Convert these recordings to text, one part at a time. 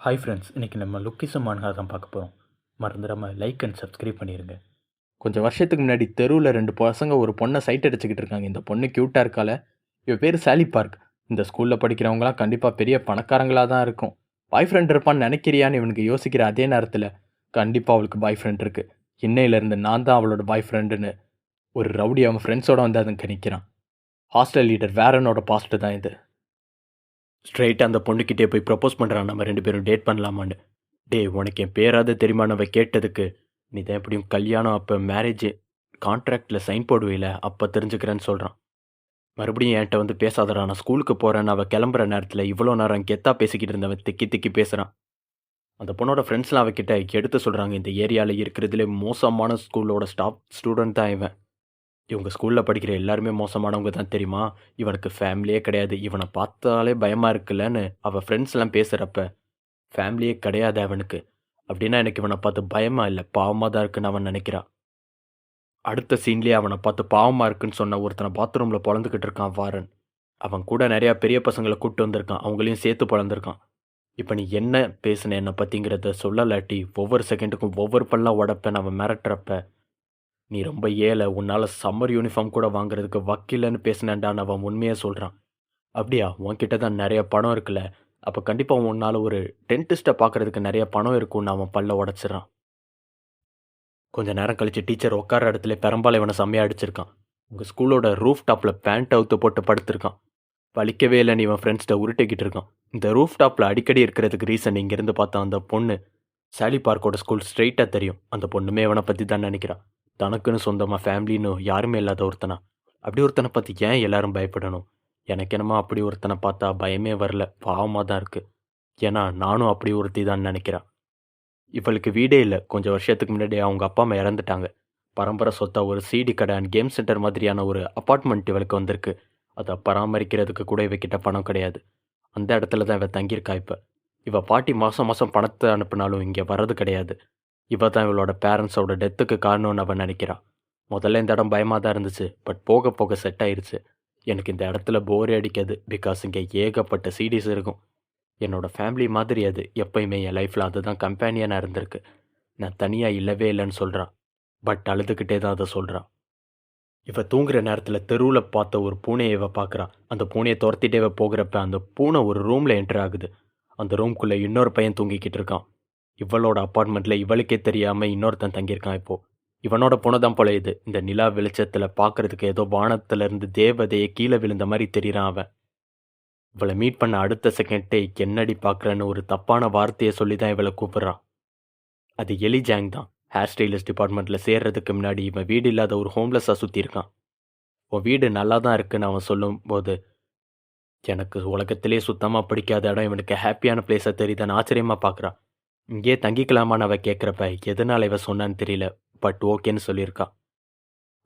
Hi friends, இன்றைக்கி நம்ம லுக்கிசம் மான்கா தான் பார்க்க போகிறோம். மறந்துடாமல் லைக் அண்ட் சப்ஸ்கிரைப் பண்ணிடுங்க. கொஞ்சம் வருஷத்துக்கு முன்னாடி தெருவில் 2 பசங்க ஒரு பொண்ணை சைட் அடிச்சுக்கிட்டு இருக்காங்க. இந்த பொண்ணு க்யூட்டாக இருக்கால. இவ பேர் சாலி பார்க். இந்த ஸ்கூலில் படிக்கிறவங்களாம் கண்டிப்பாக பெரிய பணக்காரங்களாக தான் இருக்கும். பாய் ஃப்ரெண்ட் இருப்பான்னு நினைக்கிறியான்னு இவனுக்கு யோசிக்கிற அதே நேரத்தில் கண்டிப்பாக அவளுக்கு பாய் ஃப்ரெண்ட் இருக்குது. இன்னையிலேருந்து நான் தான் அவளோட பாய் ஃப்ரெண்டுன்னு ஒரு ரவுடி அவன் ஃப்ரெண்ட்ஸோடு வந்து அதுங்க நிற்கிறான். ஹாஸ்டல் லீடர் வேரனோட பாஸ்ட்டு தான் இது. ஸ்ட்ரைட்டாக அந்த பொண்ணுக்கிட்டே போய் ப்ரப்போஸ் பண்ணுறான், நம்ம 2 பேரும் டேட் பண்ணலாமான்னு. உனக்கு என் பேராது தெரியுமானவ கேட்டதுக்கு, நீ தான் எப்படியும் கல்யாணம் அப்போ மேரேஜ் கான்ட்ராக்டில் சைன் போடுவீல, அப்போ தெரிஞ்சுக்கிறேன்னு சொல்கிறான். மறுபடியும் என்கிட்ட வந்து பேசாதடா, நான் ஸ்கூலுக்கு போகிறேன்னு அவள் கிளம்புற நேரத்தில் இவ்வளோ நேரம் கெத்தா பேசிக்கிட்டு இருந்தவன் திக்கி திக்கி பேசுகிறான். அந்த பொண்ணோட ஃப்ரெண்ட்ஸ்லாம் அவகிட்ட எடுத்து சொல்கிறாங்க, இந்த ஏரியாவில் இருக்கிறதுலே மோசமான ஸ்கூலோட ஸ்டூடெண்ட் தான் இவன். இவங்க ஸ்கூலில் படிக்கிற எல்லாருமே மோசமானவங்க தான் தெரியுமா, இவனுக்கு ஃபேமிலியே கிடையாது, இவனை பார்த்தாலே பயமாக இருக்குல்லன்னு அவள் ஃப்ரெண்ட்ஸ்லாம் பேசுகிறப்ப, ஃபேமிலியே கிடையாது அவனுக்கு அப்படின்னா எனக்கு இவனை பார்த்து பயமாக இல்லை பாவமாக தான் இருக்குன்னு அவன் நினைக்கிறான். அடுத்த சீன்லேயே அவனை பார்த்து பாவமாக இருக்குன்னு சொன்ன ஒருத்தனை பாத்ரூமில் பொழந்துக்கிட்டு இருக்கான் வாரன். அவன் கூட நிறையா பெரிய பசங்களை கூப்பிட்டு வந்திருக்கான், அவங்களையும் சேர்த்து பொழந்திருக்கான். இப்போ நீ என்ன பேசுன என்னை பற்றிங்கிறத சொல்லலாட்டி ஒவ்வொரு செகண்டுக்கும் ஒவ்வொரு பல்லாம் உடப்பேன் அவன் மிரட்டுறப்ப, நீ ரொம்ப ஏழை, உன்னால் சம்மர் யூனிஃபார்ம் கூட வாங்குறதுக்கு வக்கில்லைன்னு பேசினேன்டான்னு அவன் உண்மையாக சொல்கிறான். அப்படியா, உன்கிட்ட தான் நிறைய பணம் இருக்குல்ல, அப்போ கண்டிப்பாக உன்னால் ஒரு டென்டிஸ்ட்டை பார்க்குறதுக்கு நிறைய பணம் இருக்குன்னு அவன் பல்ல உடச்சிட்றான். கொஞ்சம் நேரம் கழித்து டீச்சர் உட்கார இடத்துல பெரும்பாலும் இவனை செம்மையாக அடிச்சிருக்கான். உங்கள் ஸ்கூலோட ரூஃப் டாப்பில் பேண்ட் அவுத்து போட்டு படுத்திருக்கான். வலிக்கவே இல்லைன்னு இவன் ஃப்ரெண்ட்ஸ்கிட்ட உருட்டிக்கிட்டு இருக்கான். இந்த ரூஃப் டாப்பில் அடிக்கடி இருக்கிறதுக்கு ரீசன் இங்கேருந்து பார்த்தா அந்த பொண்ணு சாலி பார்க்கோட ஸ்கூல் ஸ்ட்ரெயிட்டாக தெரியும். அந்த பொண்ணுமே இவனை பற்றி தான் நினைக்கிறான். தனக்குன்னு சொந்தமாக ஃபேமிலின்னு யாருமே இல்லாத ஒருத்தனா. அப்படி ஒருத்தனை பற்றி ஏன் எல்லாரும் பயப்படணும்? எனக்கு என்னமோ அப்படி ஒருத்தனை பார்த்தா பயமே வரல, பாவமாக தான் இருக்குது. ஏன்னா நானும் அப்படி ஒருத்தி தான் நினைக்கிறான். இவளுக்கு வீடே இல்லை. கொஞ்சம் வருஷத்துக்கு முன்னாடி அவங்க அப்பா அம்மா இறந்துட்டாங்க. பரம்பரை சொத்தா ஒரு சிடி கடை அண்ட் கேம் சென்டர் மாதிரியான ஒரு அப்பார்ட்மெண்ட் இவளுக்கு வந்திருக்கு. அதை பராமரிக்கிறதுக்கு கூட இவக்கிட்ட பணம் கிடையாது. அந்த இடத்துல தான் இவள் தங்கியிருக்கா. இவள் பாட்டி மாதம் மாதம் பணத்தை அனுப்புனாலும் இங்கே வர்றது கிடையாது. இவள் தான் இவளோட பேரண்ட்ஸோட டெத்துக்கு காரணம்னு அவன் நினைக்கிறான். முதல்ல இந்த இடம் பயமாக தான் இருந்துச்சு, பட் போக போக செட் ஆயிடுச்சு. எனக்கு இந்த இடத்துல போரே அடிக்காது, பிகாஸ் இங்கே ஏகப்பட்ட சிடிஸ் இருக்கும். என்னோடய ஃபேமிலி மாதிரி அது எப்போயுமே என் லைஃப்பில் அதுதான் கம்பேனியனாக இருந்திருக்கு. நான் தனியாக இல்லவே இல்லைன்னு சொல்கிறான், பட் அழுதுகிட்டே தான் அதை சொல்கிறான். இவ தூங்குற நேரத்தில் தெருவில் பார்த்த ஒரு பூனையை இவ பார்க்குறான். அந்த பூனையை துரத்திட்டே இவ போகிறப்ப அந்த பூனை ஒரு ரூமில் என்ட்ரு ஆகுது. அந்த ரூம்குள்ளே இன்னொரு பையன் தூங்கிக்கிட்டு இருக்கான். இவளோட அப்பார்ட்மெண்ட்டில் இவளுக்கே தெரியாமல் இன்னொருத்தன் தங்கியிருக்கான். இப்போது இவனோட பூனை தான் போல இது. இந்த நிலா வெளிச்சத்தில் பார்க்குறதுக்கு ஏதோ வானத்திலேருந்து தேவதையை கீழே விழுந்த மாதிரி தெரிகிறான் அவன். இவளை மீட் பண்ண அடுத்த செகண்டே என்னடி பார்க்குறேன்னு ஒரு தப்பான வார்த்தையை சொல்லி தான் இவளை கூப்பிட்றான். அது எலி ஜாங் தான். ஹேர் ஸ்டைலிஸ்ட் டிபார்ட்மெண்ட்டில் சேர்றதுக்கு முன்னாடி இவன் வீடு இல்லாத ஒரு ஹோம்லெஸ்ஸாக சுற்றியிருக்கான். உன் வீடு நல்லா தான் இருக்குன்னு அவன் சொல்லும்போது, எனக்கு உலகத்திலே சுத்தமாக பிடிக்காத இடம் இவனுக்கு ஹாப்பியான பிளேஸாக தெரியுதான்னு ஆச்சரியமாக பார்க்குறான். இங்கேயே தங்கிக்கலாமான்னு அவள் கேட்குறப்ப எதனால் இவன் சொன்னான்னு தெரியல, பட் ஓகேன்னு சொல்லியிருக்கான்.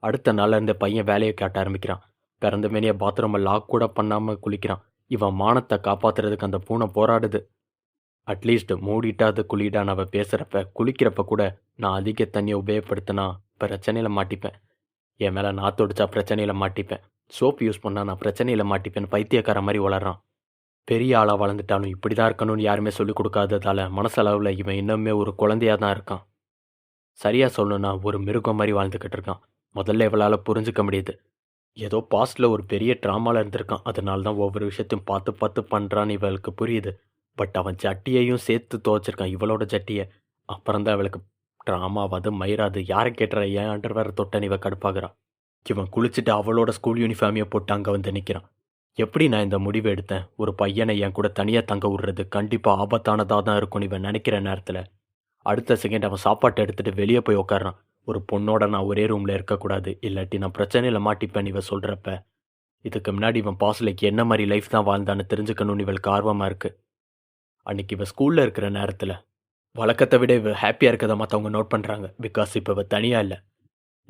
அடுத்த நாளில் இருந்த பையன் வேலையை காட்ட ஆரம்பிக்கிறான். பிறந்த மேனியை பாத்ரூமை லாக் கூட பண்ணாமல் குளிக்கிறான். இவன் மானத்தை காப்பாற்றுறதுக்கு அந்த பூனை போராடுது. அட்லீஸ்ட் மூடிட்டாது குளிடான்னு அவள் பேசுகிறப்ப குளிக்கிறப்ப கூட, நான் அதிக தண்ணியை உபயோகப்படுத்தினா பிரச்சனையில் மாட்டிப்பேன், என் மேலே நாத்தொடிச்சா பிரச்சனையில் மாட்டிப்பேன், சோப் யூஸ் பண்ணால் நான் பிரச்சனையில் மாட்டிப்பேன் பைத்தியக்கார மாதிரி வளர்றான். பெரிய ஆளாக வளர்ந்துட்டாலும் இப்படி தான் இருக்கணும்னு யாருமே சொல்லிக் கொடுக்காததால் மனசளவில் இவன் இன்னுமே ஒரு குழந்தையாக தான் இருக்கான். சரியாக சொல்லணுன்னா ஒரு மிருகம் மாதிரி வாழ்ந்துக்கிட்டு இருக்கான். முதல்ல இவளால் புரிஞ்சுக்க முடியுது, ஏதோ பாஸ்டில் ஒரு பெரிய ட்ராமாவில் இருந்திருக்கான், அதனால தான் ஒவ்வொரு விஷயத்தையும் பார்த்து பார்த்து பண்ணுறான்னு இவளுக்கு புரியுது. பட் அவன் ஜட்டியையும் சேர்த்து துவைச்சிருக்கான், இவளோட ஜட்டியை. அப்புறம் தான் இவளுக்கு ட்ராமாவாது மயிராது யாரை கேட்டுற ஏன் அண்டர்வேர் தொட்டன்னு இவ கடுப்பாகிறான். இவன் குளிச்சுட்டு அவளோட ஸ்கூல் யூனிஃபார்மையை போட்டு அங்கே வந்து நிற்கிறான். எப்படி நான் இந்த முடிவு எடுத்தேன்? ஒரு பையனை என் கூட தனியாக தங்க விடுறது கண்டிப்பாக ஆபத்தானதாக தான் இருக்கும்னு இவன் நினைக்கிற நேரத்தில் அடுத்த செகண்ட் அவன் சாப்பாட்டை எடுத்துகிட்டு வெளியே போய் உட்காரான். ஒரு பொண்ணோட நான் ஒரே ரூமில் இருக்கக்கூடாது, இல்லாட்டி நான் பிரச்சனையில் மாட்டிப்பேன் இவன் சொல்கிறப்ப, இதுக்கு முன்னாடி இவன் பாஸ்லைக்கு என்ன மாதிரி லைஃப் தான் வாழ்ந்தான்னு தெரிஞ்சுக்கணும்னு இவளுக்கு ஆர்வமாக இருக்குது. அன்றைக்கி இவள் ஸ்கூலில் இருக்கிற நேரத்தில் வழக்கத்தை விட இவள் ஹாப்பியாக இருக்கிறத மற்றவங்க நோட் பண்ணுறாங்க. பிகாஸ் இப்போ இவள் தனியாக இல்லை.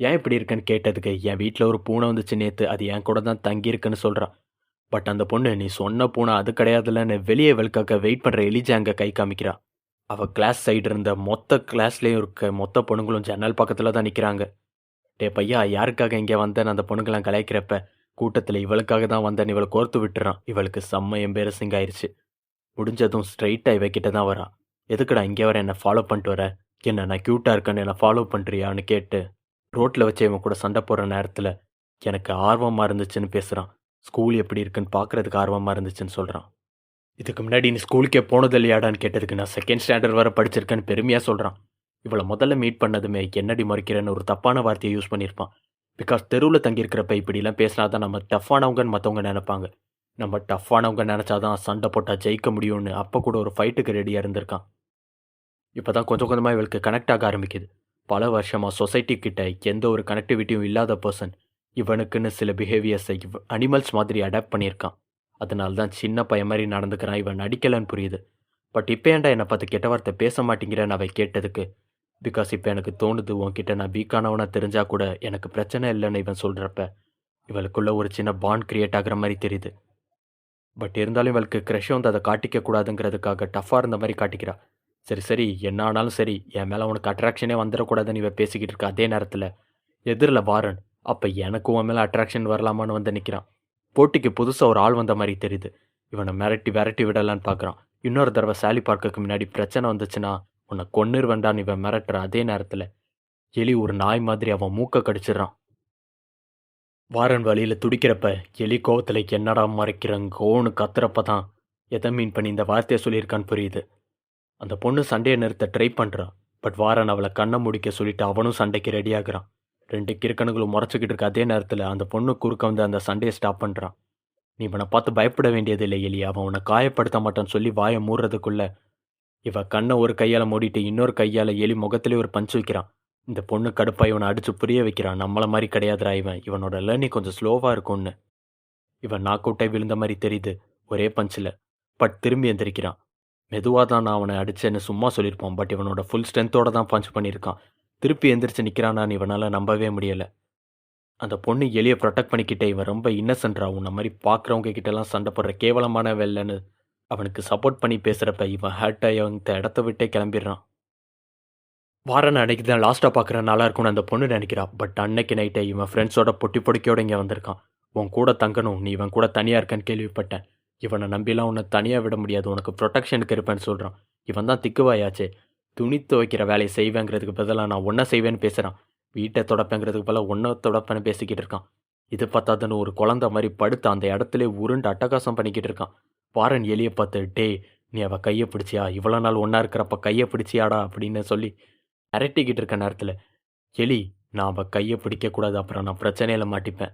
ஏன் இப்படி இருக்குன்னு கேட்டதுக்கு, என் வீட்டில் ஒரு பூனை வந்துச்சு நேற்று, அது என் கூட தான் தங்கியிருக்குன்னு சொல்கிறான். பட் அந்த பொண்ணு, நீ சொன்ன பூனை அது கிடையாதுல்லன்னு வெளியே வெளுக்காக்க வெயிட் பண்ணுற எலிஜாங்க கை காமிக்கிறான். அவள் கிளாஸ் சைடு இருந்த மொத்த கிளாஸ்லேயும் இருக்க மொத்த பொண்ணுங்களும் ஜன்னல் பக்கத்தில் தான் நிற்கிறாங்க. பையா, யாருக்காக இங்கே வந்தேன்னு அந்த பொண்ணுங்களாம் கலாய்க்கிறப்ப கூட்டத்தில் இவளுக்காக தான் வந்தேன்னு இவளை கோர்த்து விட்டுறான். இவளுக்கு செம்ம எம்பேரசிங் ஆயிடுச்சு. முடிஞ்சதும் ஸ்ட்ரைட்டாக இவக்கிட்ட தான் வரான். எதுக்குடா இங்கே வர என்னை ஃபாலோ பண்ணிட்டு வர, என்ன நான் க்யூட்டாக இருக்கேன்னு என்னை ஃபாலோ பண்ணுறியான்னு கேட்டு ரோட்டில் வச்சு இவன் கூட சண்டை போடுற நேரத்தில் எனக்கு ஆர்வமாக இருந்துச்சுன்னு பேசுகிறான். ஸ்கூல் எப்படி இருக்குன்னு பார்க்குறதுக்கு ஆர்வமாக இருந்துச்சுன்னு சொல்கிறான். இதுக்கு முன்னாடி நீ ஸ்கூலுக்கே போனது இல்லையாடான்னு கேட்டதுக்கு நான் செகண்ட் ஸ்டாண்டர்ட் வரை படிச்சிருக்கேன்னு பெருமையாக சொல்கிறான். இவளை முதல்ல மீட் பண்ணதுமே என்னடி மறைக்கிறேன்னு ஒரு தப்பான வார்த்தையை யூஸ் பண்ணியிருப்பான். பிகாஸ் தெருவில் தங்கியிருக்கிறப்ப இப்படிலாம் பேசினா தான் நம்ம டஃப்பானவங்கன்னு மற்றவங்க நினைப்பாங்க. நம்ம டஃப்பானவங்க நினச்சாதான் சண்டை போட்டால் ஜெயிக்க முடியும்னு அப்போ கூட ஒரு ஃபைட்டுக்கு ரெடியாக இருந்திருக்கான். இப்போ தான் கொஞ்சம் கொஞ்சமாக இவளுக்கு கனெக்ட் ஆக ஆரம்பிக்குது. பல வருஷமாக சொசைட்டி கிட்ட எந்த ஒரு கனெக்டிவிட்டியும் இல்லாத பர்சன் இவனுக்குன்னு சில பிஹேவியர்ஸை அனிமல்ஸ் மாதிரி அடாப்ட் பண்ணியிருக்கான். அதனால தான் சின்ன பையன் மாதிரி நடந்துக்கிறான். இவன் நடிக்கலன்னு புரியுது. பட் இப்போ ஏன்டா என்னை பார்த்து கெட்ட வார்த்தை பேச மாட்டேங்கிறேன்னு அவன் கேட்டதுக்கு, பிகாஸ் இப்போ எனக்கு தோணுது உன்கிட்ட நான் வீக்கானவனா தெரிஞ்சா கூட எனக்கு பிரச்சனை இல்லைன்னு இவன் சொல்கிறப்ப இவளுக்குள்ள ஒரு சின்ன பாண்ட் கிரியேட் ஆகிற மாதிரி தெரியுது. பட் இருந்தாலும் இவளுக்கு க்ரஷ் வந்து அதை காட்டிக்க கூடாதுங்கிறதுக்காக டஃப்பாக இருந்த மாதிரி காட்டிக்கிறா. சரி சரி என்ன ஆனாலும் சரி, என் மேலே உனக்கு அட்ராக்ஷனே வந்துடக்கூடாதுன்னு இவன் பேசிக்கிட்டு இருக்கா. அதே நேரத்தில் எதிரில் வாரன் அப்போ எனக்கு உன் மேலே அட்ராக்ஷன் வரலாமான்னு வந்து நிற்கிறான். போட்டிக்கு புதுசாக ஒரு ஆள் வந்த மாதிரி தெரியுது. இவனை விரட்டி விடலான்னு பார்க்குறான். இன்னொரு தடவை சாலி பார்க்குக்கு முன்னாடி பிரச்சனை வந்துச்சுன்னா உன்னை கொன்னுருவேண்டான்னு இவன் மிரட்டுற அதே நேரத்தில் எலி ஒரு நாய் மாதிரி அவன் மூக்க கடிச்சிடறான். வாரன் வழியில் துடிக்கிறப்ப எலி கோவத்தில் என்னடா மறைக்கிறங்கோன்னு கத்துறப்ப தான் எதை மீன் பண்ணி இந்த வார்த்தையை சொல்லியிருக்கான்னு புரியுது. அந்த பொண்ணு சண்டையை நிறுத்த ட்ரை பண்ணுறான். பட் வாரன் அவளை கண்ணை முடிக்க சொல்லிட்டு அவனும் சண்டைக்கு ரெடியாகிறான். ரெண்டு கிறுக்கணுகளும் முறைச்சிக்கிட்டு இருக்க அதே நேரத்தில் அந்த பொண்ணு குறுக்க வந்து அந்த சண்டையை ஸ்டாப் பண்ணுறான். நீ இவனை பார்த்து பயப்பட வேண்டியதில்லை எலி, அவன் உன்னை காயப்படுத்த மாட்டான்னு சொல்லி வாயை மூடுறதுக்குள்ள இவன் கண்ணை ஒரு கையால் மூடிட்டு இன்னொரு கையால் எலி முகத்திலே ஒரு பஞ்சு வைக்கிறான். இந்த பொண்ணு கடுப்பா இவனை அடித்து புரிய வைக்கிறான். நம்மளை மாதிரி கிடையாதுரா இவனோட லேர்னிங் கொஞ்சம் ஸ்லோவாக இருக்கும்னு. இவன் நாக் அவுட்டை விழுந்த மாதிரி தெரியுது ஒரே பஞ்சில். பட் திரும்பி எந்திரிக்கிறான். மெதுவாக தான் நான் அவனை அடித்தேன்னு சும்மா சொல்லியிருப்பான். பட் இவனோட ஃபுல் ஸ்ட்ரென்த்தோடு தான் பஞ்ச் பண்ணியிருக்கான். திருப்பி எந்திரிச்சு நிற்கிறானான்னு இவனால் நம்பவே முடியலை. அந்த பொண்ணு எலியை ப்ரொடெக்ட் பண்ணிக்கிட்டே இவன் ரொம்ப இன்னசென்ட்ரா, உன்ன மாதிரி பார்க்குறவங்க கிட்டலாம் சண்டை போடுற கேவலமான வேலைன்னு அவனுக்கு சப்போர்ட் பண்ணி பேசுகிறப்ப இவன் ஹர்ட் ஆகி அந்த இடத்த விட்டே கிளம்பிடுறான். வாரன் அன்னைக்கு தான் லாஸ்ட்டாக பார்க்குற நல்லா இருக்கும்னு அந்த பொண்ணு நினைக்கிறான். பட் அன்னைக்கு நைட்டை இவன் ஃப்ரெண்ட்ஸோட பொட்டியோடு இங்கே வந்திருக்கான். உன் கூட தங்கணும், நீ இவன் கூட தனியாக இருக்கன்னு கேள்விப்பட்டேன். இவனை நம்பிலாம் உன்னை தனியாக விட முடியாது, உனக்கு ப்ரொடெக்ஷனுக்கு இருப்பேன்னு சொல்கிறான். இவன் தான் திக்குவாயாச்சே. துணி துவைக்கிற வேலையை செய்வேங்கிறதுக்கு பதிலாக நான் ஒன்றை செய்வேன்னு பேசுகிறான். வீட்டை தொடப்பேங்கிறதுக்கு பதிலாக ஒன்றை தொடப்பேன்னு பேசிக்கிட்டு இருக்கான். இது பார்த்தாதுன்னு ஒரு குழந்தை மாதிரி படுத்து அந்த இடத்துல உருண்டு அட்டகாசம் பண்ணிக்கிட்டு இருக்கான். வாரன் எலியை பார்த்து, டே நீ அவள் கையை பிடிச்சியா, இவ்வளோ நாள் ஒன்றா இருக்கிறப்ப கையை பிடிச்சியாடா அப்படின்னு சொல்லி அரட்டிக்கிட்டு இருக்க நேரத்தில் எலி, நான் அவள் கையை பிடிக்கக்கூடாது, அப்புறம் நான் பிரச்சனையில் மாட்டிப்பேன்.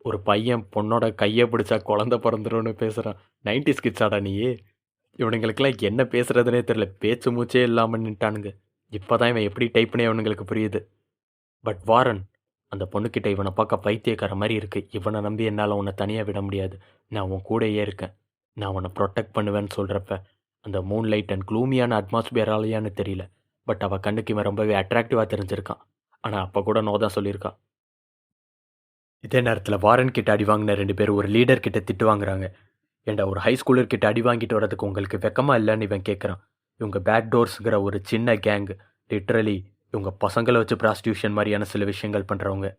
ஒரு பையன் பொண்ணோட கையை பிடிச்சா குழந்தை பிறந்துரும்னு பேசுகிறான். 90s கிட்ஸாடா நீ. இவனுங்களுக்கெல்லாம் என்ன பேசுகிறதுனே தெரில, பேச்சு மூச்சே இல்லாமல் நின்ட்டானுங்க. இப்போ தான் இவன் எப்படி டைப் பண்ணி அவனுங்களுக்கு புரியுது. பட் வாரன் அந்த பொண்ணுக்கிட்ட இவனை பார்க்க பைத்தியக்கார மாதிரி இருக்குது. இவனை நம்பி என்னால் உன்னை தனியாக விட முடியாது, நான் உன் கூடையே இருக்கேன், நான் உன்னை ப்ரொடெக்ட் பண்ணுவேன்னு சொல்கிறப்ப அந்த மூன் லைட் அண்ட் க்ளூமியான அட்மாஸ்பியராலையான்னு தெரியல, பட் அவள் கண்ணுக்கு இவன் ரொம்பவே அட்ராக்டிவாக தெரிஞ்சிருக்கான். ஆனால் அப்போ கூட நோ தான் சொல்லியிருக்கான். இதே நேரத்தில் வாரன் கிட்ட அடி வாங்கின 2 பேர் ஒரு லீடர் கிட்ட திட்டு வாங்குறாங்க. ஏண்டா ஒரு ஹை ஸ்கூலர் கிட்ட அடி வாங்கிட்டு வரதுக்கு உங்களுக்கு வெக்கமாக இல்லைன்னு இவன் கேட்குறான். இவங்க பேக் டோர்ஸுங்கிற ஒரு சின்ன கேங், லிட்ரலி இவங்க பசங்களை வச்சு ப்ராஸ்டியூஷன் மாதிரியான சில விஷயங்கள் பண்ணுறவங்க.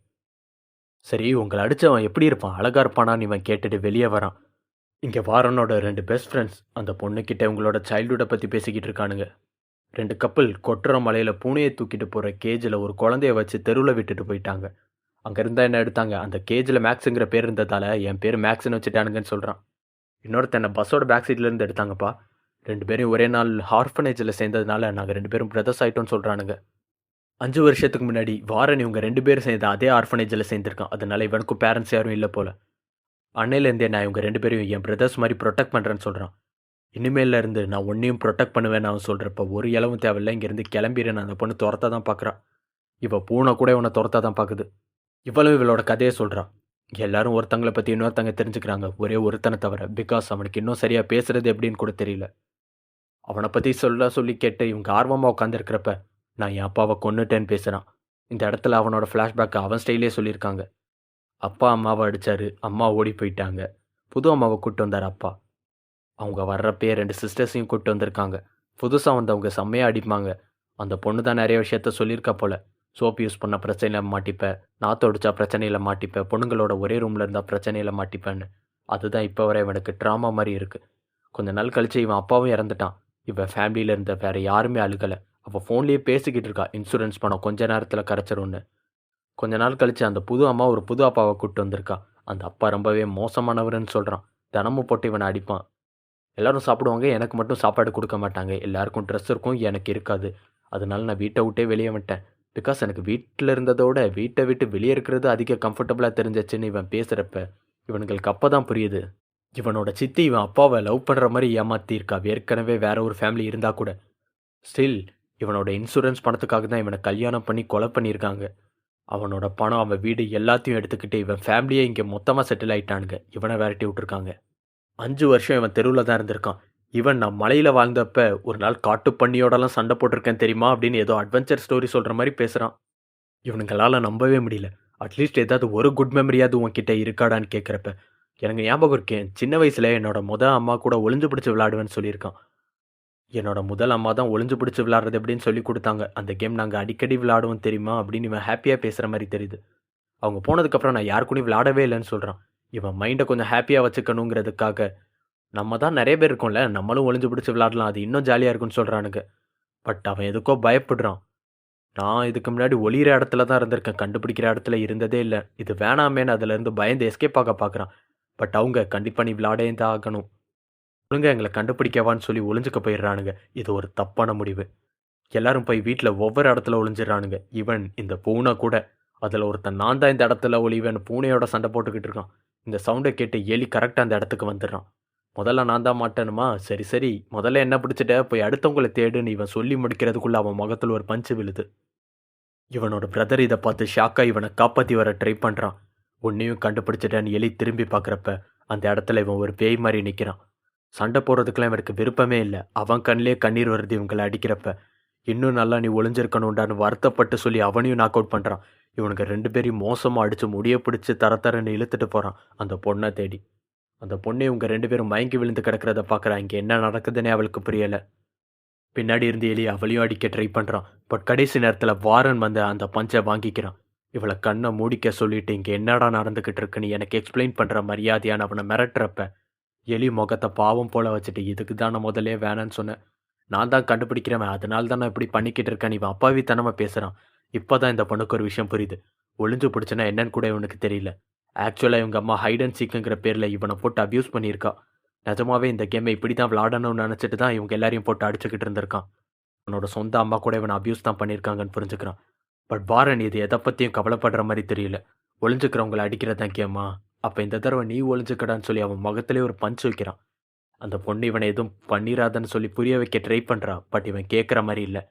சரி, உங்களை அடித்தவன் எப்படி இருப்பான், அழகாக இருப்பானான்னு இவன் கேட்டுட்டு வெளியே வரான். இங்கே வாரனோட 2 பெஸ்ட் ஃப்ரெண்ட்ஸ் அந்த பொண்ணுக்கிட்ட இவங்களோட சைல்டுஹுட்டை பற்றி பேசிக்கிட்டு இருக்கானுங்க. 2 கப்பல் கொட்டுற மலையில் பூனையை தூக்கிட்டு போகிற கேஜில் ஒரு குழந்தைய வச்சு தெருவில் விட்டுட்டு போயிட்டாங்க. அங்கே இருந்தால் என்ன எடுத்தாங்க, அந்த கேஜில் மேக்ஸுங்கிற பேர் இருந்ததால் என் பேர் மேக்ஸ்ன்னு வச்சுட்டானுங்கன்னு சொல்கிறான். இன்னொருத்தனை பஸ்ஸோட பேக் சீட்லேருந்து எடுத்தாங்கப்பா. 2 பேரும் ஒரே நாள் ஆர்ஃபனேஜில் சேர்ந்ததுனால நாங்கள் 2 பேரும் பிரதர்ஸ் ஆகிட்டோன்னு சொல்கிறானுங்க. 5 வருஷத்துக்கு முன்னாடி வாரன் இவங்க 2 பேரும் சேர்ந்து அதே ஆர்ஃபனேஜில் சேர்ந்துருக்கான். அதனால இவனுக்கும் பேரண்ட்ஸ் யாரும் இல்லை போல். அன்னையிலேருந்தே நான் இவங்க 2 பேரையும் என் பிரதர்ஸ் மாதிரி ப்ரொடெக்ட் பண்ணுறேன்னு சொல்கிறான். இனிமேல இருந்து நான் ஒன்றையும் ப்ரொடெக்ட் பண்ணுவேன்னு அவன் சொல்கிறப்ப ஒரு இளவும் தேவையில்லை, இங்கேருந்து கிளம்பிடுன்னு அந்த பொண்ணு துரத்த தான் பார்க்குறான். இவள் பூனை கூட இவனை துரத்த தான் பார்க்குது. இவளும் இவளோட கதையை சொல்கிறான். எல்லாரும் ஒருத்தங்களை பற்றி இன்னொருத்தங்க தெரிஞ்சுக்கிறாங்க, ஒரே ஒருத்தனை தவிர. பிகாஸ் அவனுக்கு இன்னும் சரியாக பேசுகிறது எப்படின்னு கூட தெரியல. அவனை பற்றி சொல்லி கேட்டு இவங்க ஆர்வமாக உட்காந்துருக்கிறப்ப நான் என் அப்பாவை கொன்னுட்டேன்னு பேசுகிறான். இந்த இடத்துல அவனோட ஃப்ளாஷ்பேக்கை அவன் ஸ்டைலே சொல்லியிருக்காங்க. அப்பா அம்மாவை அடித்தார், அம்மா ஓடி போயிட்டாங்க, புது அம்மாவை கூப்பிட்டு வந்தார் அப்பா. அவங்க வர்றப்பே 2 சிஸ்டர்ஸையும் கூப்பிட்டு வந்திருக்காங்க. புதுசாக வந்தவங்க செம்மையாக அடிப்பாங்க. அந்த பொண்ணு தான் நிறைய விஷயத்த சொல்லியிருக்கா போல். சோப்பு யூஸ் பண்ண பிரச்சனையில் மாட்டிப்பேன், நாற்று அடித்தா பிரச்சனையில் மாட்டிப்பேன், பொண்ணுங்களோட ஒரே ரூமில் இருந்தால் பிரச்சனையில் மாட்டிப்பேன்னு. அதுதான் இப்போ வரை இவனுக்கு ட்ராமா மாதிரி இருக்குது. கொஞ்ச நாள் கழித்து இவன் அப்பாவும் இறந்துட்டான். இவன் ஃபேமிலியில் இருந்த வேறு யாருமே அழுகலை. அவள் ஃபோன்லேயே பேசிக்கிட்டு இருக்கா, இன்சூரன்ஸ் பணம் கொஞ்ச நேரத்தில் கரைச்சிரும்னு. கொஞ்ச நாள் கழிச்சு அந்த புது அம்மா ஒரு புது அப்பாவை கூப்பிட்டு வந்திருக்கா. அந்த அப்பா ரொம்பவே மோசமானவர்னு சொல்கிறான். தினமும் போட்டு இவனை அடிப்பான். எல்லாரும் சாப்பிடுவாங்க, எனக்கு மட்டும் சாப்பாடு கொடுக்க மாட்டாங்க. எல்லாருக்கும் ட்ரெஸ் இருக்கும், எனக்கு இருக்காது. அதனால நான் வீட்டை விட்டே வெளியே வந்துட்டேன். பிகாஸ் எனக்கு வீட்டில் இருந்ததோட வீட்டை விட்டு வெளியே இருக்கிறது அதிக கம்ஃபர்டபுளாக தெரிஞ்சிச்சுன்னு இவன் பேசுகிறப்ப இவனுங்களுக்கு அப்போ தான் புரியுது. இவனோட சித்தி இவன் அப்பாவை லவ் பண்ணுற மாதிரி ஏமாத்தியிருக்கா. ஏற்கனவே வேற ஒரு ஃபேமிலி இருந்தால் கூட. ஸ்டில் இவனோட இன்சூரன்ஸ் பணத்துக்காக தான் இவனை கல்யாணம் பண்ணி கொலை பண்ணியிருக்காங்க. அவனோட பணம், அவன் வீடு எல்லாத்தையும் எடுத்துக்கிட்டு இவன் ஃபேமிலியே இங்கே மொத்தமாக செட்டில் ஆகிட்டானுங்க. இவனை விரட்டி விட்டுருக்காங்க. 5 வருஷம் இவன் தெருவில் தான் இருந்திருக்கான். இவன் நான் மலையில் வாழ்ந்தப்ப ஒரு நாள் காட்டு பண்ணியோடலாம் சண்டை போட்டிருக்கேன் தெரியுமா அப்படின்னு ஏதோ அட்வென்ச்சர் ஸ்டோரி சொல்கிற மாதிரி பேசுகிறான். இவனுங்களால் நம்பவே முடியல. அட்லீஸ்ட் ஏதாவது ஒரு குட் மெமரியாவது உன்கிட்ட இருக்காடான்னு கேட்குறப்ப எனக்கு ஞாபகம் இருக்கேன், சின்ன வயசில் என்னோட அம்மா கூட ஒளிஞ்சு பிடிச்சி விளையாடுவேன்னு சொல்லியிருக்கான். என்னோட முதல் அம்மா தான் ஒளிஞ்சு பிடிச்சி விளையாடுறது எப்படின்னு சொல்லி கொடுத்தாங்க. அந்த கேம் நாங்கள் அடிக்கடி விளையாடுவோம் தெரியுமா அப்படின்னு இவன் ஹாப்பியாக பேசுகிற மாதிரி தெரியுது. அவங்க போனதுக்கப்புறம் நான் யாருக்குன்னு விளையாடவே இல்லைன்னு சொல்கிறான். இவன் மைண்டை கொஞ்சம் ஹாப்பியாக வச்சுக்கணுங்கிறதுக்காக நம்ம தான் நிறைய பேர் இருக்கோம்ல, நம்மளும் ஒளிஞ்சு பிடிச்சி விளையாடலாம், அது இன்னும் ஜாலியாக இருக்குன்னு சொல்கிறானுங்க. பட் அவன் எதுக்கோ பயப்படுறான். நான் இதுக்கு முன்னாடி ஒளிகிற இடத்துல தான் இருந்திருக்கேன், கண்டுபிடிக்கிற இடத்துல இருந்ததே இல்லை. இது வேணாமேன்னு அதுலேருந்து பயந்து எஸ்கேப் ஆக பார்க்குறான். பட் அவங்க கண்டிப்பாக நீ விளையாடே தான் ஆகணும், ஒழுங்கா எங்களை கண்டுபிடிக்கவான்னு சொல்லி ஒளிஞ்சுக்க போயிடுறானுங்க. இது ஒரு தப்பான முடிவு. எல்லாரும் போய் வீட்டில் ஒவ்வொரு இடத்துல ஒளிஞ்சிடறானுங்க. ஈவன் இந்த பூனை கூட. அதில் ஒருத்தன் நான் தான் இந்த இடத்துல ஒளிவேன்னு பூனையோட சண்டை போட்டுக்கிட்டு இருக்கான். இந்த சவுண்டை கேட்டு எலி கரெக்டாக அந்த இடத்துக்கு வந்துடுறான். முதல்ல நான் தான் மாட்டேனுமா, சரி சரி முதல்ல என்ன பிடிச்சிட்ட, போய் அடுத்தவங்களை தேடுன்னு இவன் சொல்லி முடிக்கிறதுக்குள்ளே அவன் முகத்தில் ஒரு பஞ்சு விழுது. இவனோட பிரதர் இதை பார்த்து ஷாக்காக இவனை காப்பாற்றி வர ட்ரை பண்ணுறான். உன்னையும் கண்டுபிடிச்சிட்டேன்னு எலி திரும்பி பார்க்குறப்ப அந்த இடத்துல இவன் ஒரு பேய் மாதிரி நிற்கிறான். சண்டை போடுறதுக்கெல்லாம் இவனுக்கு விருப்பமே இல்லை. அவன் கண்ணிலே கண்ணீர் வருது இவங்களை அடிக்கிறப்ப. இன்னும் நல்லா நீ ஒளிஞ்சிருக்கணும்டான்னு வருத்தப்பட்டு சொல்லி அவனையும் நாக் அவுட் பண்ணுறான். இவனுக்கு 2 பேரையும் மோசமாக அடித்து முடியை பிடிச்சி தரன்னு இழுத்துட்டு போகிறான் அந்த பொண்ணை தேடி. அந்த பொண்ணை இவங்க 2 பேரும் மயங்கி விழுந்து கிடக்கிறத பார்க்குறான். இங்கே என்ன நடக்குதுன்னே அவளுக்கு புரியலை. பின்னாடி இருந்து எலி அவளையும் அடிக்க ட்ரை பண்ணுறான். பட் கடைசி நேரத்தில் வாரன் வந்து அந்த பஞ்சை வாங்கிக்கிறான். இவளை கண்ணை மூடிக்க சொல்லிட்டு இங்கே என்னடா நடந்துக்கிட்டு இருக்குன்னு எனக்கு எக்ஸ்பிளைன் பண்ணுற மரியாதையான அவனை மிரட்டுறப்ப எலி முகத்தை பாவம் போல வச்சுட்டு, இதுக்கு தான் நான் முதலே வேணான்னு சொன்னேன், நான் தான் கண்டுபிடிக்கிறவன், அதனால தான் நான் இப்படி பண்ணிக்கிட்டு இருக்கேன். இவன் அப்பாவித்தனமாக பேசுகிறான். இப்போ தான் இந்த பொண்ணுக்கு ஒரு விஷயம் புரியுது. ஒளிஞ்சு பிடிச்சனா என்னன்னு கூட இவனுக்கு தெரியல. ஆக்சுவலாக இவங்க அம்மா ஹைட் அண்ட் சீக்குங்கிற பேரில் இவனை போட்டு அப்யூஸ் பண்ணியிருக்கா. நிஜமாவே இந்த கேமை இப்படி தான் விளாடணும்னு நினச்சிட்டு தான் இவங்க எல்லாரையும் போட்டு அடிச்சுக்கிட்டு இருந்திருக்கான். அவனோட சொந்த அம்மா கூட இவனை அப்யூஸ் தான் பண்ணியிருக்காங்கன்னு புரிஞ்சுக்கிறான். பட் வாரன் இது எதை பற்றியும் கவலைப்படுற மாதிரி தெரியல. ஒளிஞ்சுக்கிறவங்களை அடிக்கிறது தான் கேமா, அப்போ இந்த தடவை நீ ஒளிஞ்சுக்கடான்னு சொல்லி அவன் முகத்திலே ஒரு பஞ்ச் வைக்கிறான். அந்த பொண்ணு இவனை எதுவும் பண்ணிடாதன்னு சொல்லி புரிய வைக்க ட்ரை பண்ணுறா. பட் இவன் கேட்குற மாதிரி இல்லை.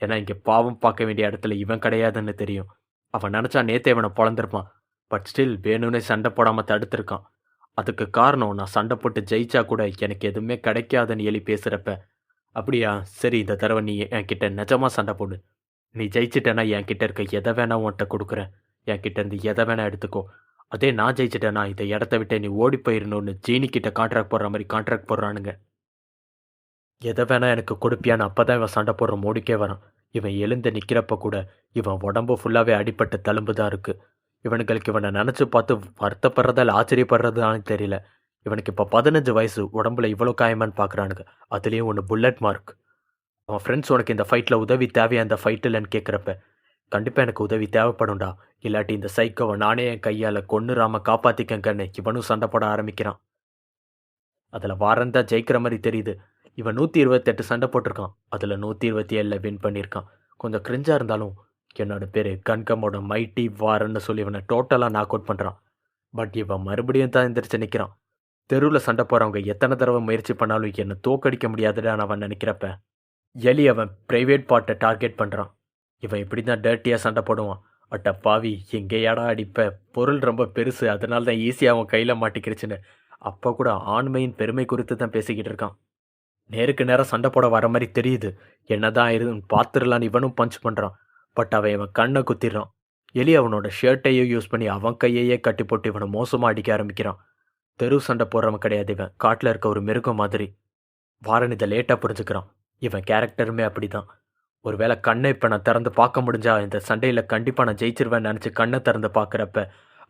ஏன்னா இங்கே பாவம் பார்க்க வேண்டிய இடத்துல இவன் கிடையாதுன்னு தெரியும். அவன் நினச்சா நேத்தே இவனை பொழந்திருப்பான். பட் ஸ்டில் வேணும்னே சண்டை போடாமல் தடுத்துருக்கான். அதுக்கு காரணம் நான் சண்டை போட்டு ஜெயிச்சா கூட எனக்கு எதுவுமே கிடைக்காதுன்னு எலி பேசுகிறப்ப, அப்படியா சரி இந்த தடவை நீ என்கிட்ட நிஜமாக சண்டை போடு. நீ ஜெயிச்சிட்டேன்னா என்கிட்ட இருக்க எதை வேணா உன்கிட்ட கொடுக்குறேன், என்கிட்ட இருந்து எதை வேணா எடுத்துக்கோ. அதே நான் ஜெயிச்சிட்டேன்னா இந்த இடத்த விட்டு நீ ஓடி போயிடணும்னு ஜீனிக்கிட்ட கான்ட்ராக்ட் போடுற மாதிரி கான்ட்ராக்ட் போடுறானுங்க. எதை வேணா எனக்கு கொடுப்பியான்னு அப்போ தான் இவன் சண்டை போடுற மூடிக்கே வரான். இவன் எழுந்து நிற்கிறப்ப கூட இவன் உடம்பு ஃபுல்லாகவே அடிபட்டு தழும்பு தான் இருக்குது. இவனுங்களுக்கு இவனை நினச்சி பார்த்து வருத்தப்படுறதா இல்லை ஆச்சரியப்படுறதான்னு தெரியல. இவனுக்கு இப்போ 15 வயசு, உடம்புல இவ்வளோ காயமான்னு பார்க்குறானுங்க. அதுலேயும் ஒன்று புல்லட் மார்க். அவன் ஃப்ரெண்ட்ஸ் உனக்கு இந்த ஃபைட்டில் உதவி தேவையா இந்த ஃபைட்டில்ன்னு கேட்குறப்ப, கண்டிப்பாக எனக்கு உதவி தேவைப்படும்டா, இல்லாட்டி இந்த சைக்கோவை நானே என் கையால் கொன்னுராம காப்பாற்றிக்கங்கன்னு இவனும் சண்டை போட ஆரம்பிக்கிறான். அதில் வாரன் தான் ஜெயிக்கிற மாதிரி தெரியுது. இவன் 128 சண்டை போட்டிருக்கான். அதில் 127 வின் பண்ணியிருக்கான். கொஞ்சம் கிரிஞ்சாக இருந்தாலும் என்னோட பேர் கன்கமோட மைட்டி வாரன்னு சொல்லி இவனை டோட்டலாக நாக் அவுட் பண்ணுறான். பட் இவன் மறுபடியும் தான் எந்திரிச்சு நிற்கிறான். தெருவில் சண்டை போகிறவங்க எத்தனை தடவை முயற்சி பண்ணாலும் என்னை தோக்கடிக்க முடியாதுடான்னு அவன் நினைக்கிறப்ப எலி அவன் ப்ரைவேட் பார்ட்டை டார்கெட் பண்ணுறான். இவன் இப்படி தான் டர்ட்டியாக சண்டை போடுவான். அட்ட பாவி, எங்கேயாடா அடிப்ப, பொருள் ரொம்ப பெருசு, அதனால தான் ஈஸியாக அவன் கையில் மாட்டிக்கிடுச்சுன்னு அப்போ கூட ஆண்மையின் பெருமை குறித்து தான் பேசிக்கிட்டு இருக்கான். நேருக்கு நேரம் சண்டை போட வர மாதிரி தெரியுது. என்னதான் இருந்து பார்த்துடலான்னு இவனும் பஞ்ச் பண்ணுறான். பட் அவன் கண்ணை குத்திடுறான். எலி அவனோட ஷர்ட்டையும் யூஸ் பண்ணி அவன் கையையே கட்டி போட்டு இவனை மோசமாக அடிக்க ஆரம்பிக்கிறான். தெரு சண்டை போடுறவன் கிடையாது இவன், காட்டில் இருக்க ஒரு மிருகம் மாதிரி. வாரன் இதை லேட்டாக புரிஞ்சுக்கிறான். இவன் கேரக்டருமே அப்படி தான். ஒருவேளை கண்ணை இப்போ நான் திறந்து பார்க்க முடிஞ்சா இந்த சண்டையில் கண்டிப்பாக நான் ஜெயிச்சிருவேன்னு நினச்சி கண்ணை திறந்து பார்க்குறப்ப